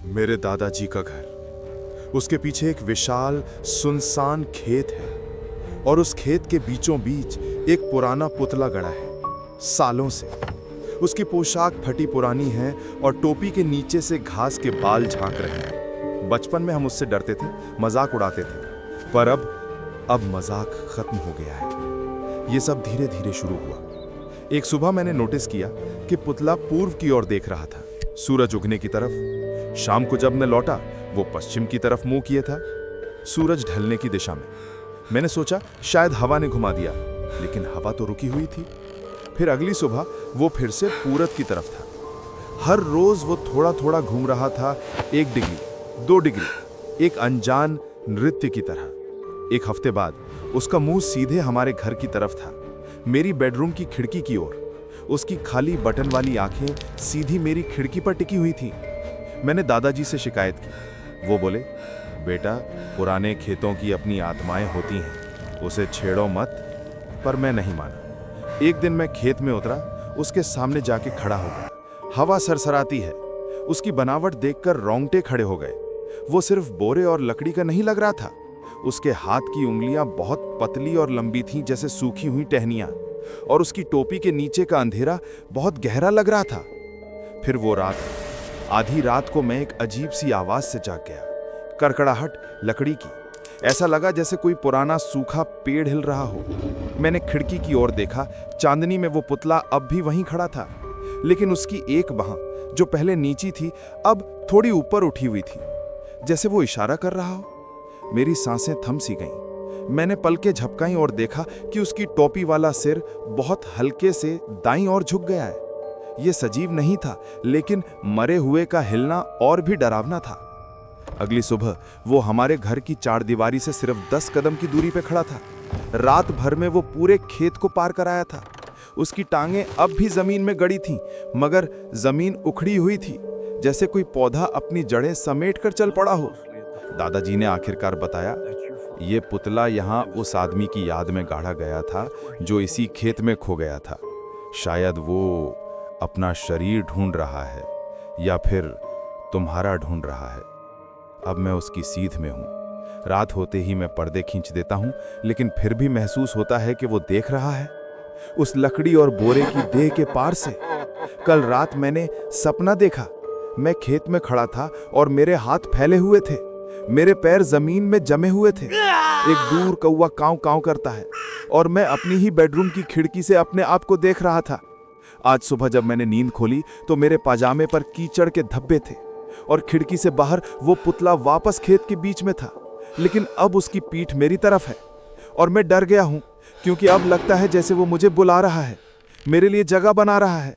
मेरे दादाजी का घर, उसके पीछे एक विशाल सुनसान खेत है और उस खेत के बीचों बीच एक पुराना पुतला गड़ा है सालों से। उसकी पोशाक फटी पुरानी है और टोपी के नीचे से घास के बाल झांक रहे हैं। बचपन में हम उससे डरते थे, मजाक उड़ाते थे, पर अब मजाक खत्म हो गया है। ये सब धीरे धीरे शुरू हुआ। एक सुबह मैंने नोटिस किया कि पुतला पूर्व की ओर देख रहा था, सूरज उगने की तरफ। शाम को जब मैं लौटा, वो पश्चिम की तरफ मुंह किए था, सूरज ढलने की दिशा में। मैंने सोचा शायद हवा ने घुमा दिया, लेकिन हवा तो रुकी हुई थी। फिर अगली सुबह वो फिर से पूरब की तरफ था। हर रोज वो थोड़ा थोड़ा घूम रहा था, 1 डिग्री 2 डिग्री, एक अनजान नृत्य की तरह। एक हफ्ते बाद उसका मुंह सीधे हमारे घर की तरफ था, मेरी बेडरूम की खिड़की की ओर। उसकी खाली बटन वाली आंखें सीधी मेरी खिड़की पर टिकी हुई थी। मैंने दादाजी से शिकायत की। वो बोले, बेटा, पुराने खेतों की अपनी आत्माएं होती हैं, उसे छेड़ो मत। पर मैं नहीं माना। एक दिन मैं खेत में उतरा, उसके सामने जाके खड़ा हो गया। हवा सरसराती है। उसकी बनावट देखकर रोंगटे खड़े हो गए। वो सिर्फ बोरे और लकड़ी का नहीं लग रहा था। उसके हाथ की उंगलियां बहुत पतली और लंबी थीं, जैसे सूखी हुई टहनियां, और उसकी टोपी के नीचे का अंधेरा बहुत गहरा लग रहा था। फिर वो रात, आधी रात को मैं एक अजीब सी आवाज से जाग गया, कड़कड़ाहट लकड़ी की। ऐसा लगा जैसे कोई पुराना सूखा पेड़ हिल रहा हो। मैंने खिड़की की ओर देखा। चांदनी में वो पुतला अब भी वहीं खड़ा था, लेकिन उसकी एक बांह, जो पहले नीची थी, अब थोड़ी ऊपर उठी हुई थी, जैसे वो इशारा कर रहा हो। मेरी सांसें थम सी गईं। मैंने पलकें झपकाईं और देखा कि उसकी टोपी वाला सिर बहुत हल्के से दाईं ओर झुक गया है। ये सजीव नहीं था, लेकिन मरे हुए का हिलना और भी डरावना था। अगली सुबह वो हमारे घर की चारदीवारी से सिर्फ 10 कदम की दूरी पे खड़ा था। रात भर में वो पूरे खेत को पार कराया था। उसकी टांगें अब भी जमीन में गड़ी थीं, मगर जमीन उखड़ी हुई थी, जैसे कोई पौधा अपनी जड़ें समेट कर चल पड़ा हो। दादाजी ने आखिरकार बताया, ये पुतला यहाँ उस आदमी की याद में गाड़ा गया था जो इसी खेत में खो गया था। शायद वो अपना शरीर ढूंढ रहा है, या फिर तुम्हारा ढूंढ रहा है। अब मैं उसकी सीध में हूं। रात होते ही मैं पर्दे खींच देता हूं, लेकिन फिर भी महसूस होता है कि वो देख रहा है, उस लकड़ी और बोरे की देह के पार से। कल रात मैंने सपना देखा। मैं खेत में खड़ा था और मेरे हाथ फैले हुए थे, मेरे पैर जमीन में जमे हुए थे। एक दूर कौवा कांव कांव करता है, और मैं अपनी ही बेडरूम की खिड़की से अपने आप को देख रहा था। आज सुबह जब मैंने नींद खोली तो मेरे पाजामे पर कीचड़ के धब्बे थे, और खिड़की से बाहर वो पुतला वापस खेत के बीच में था, लेकिन अब उसकी पीठ मेरी तरफ है। और मैं डर गया हूं, क्योंकि अब लगता है जैसे वो मुझे बुला रहा है, मेरे लिए जगह बना रहा है।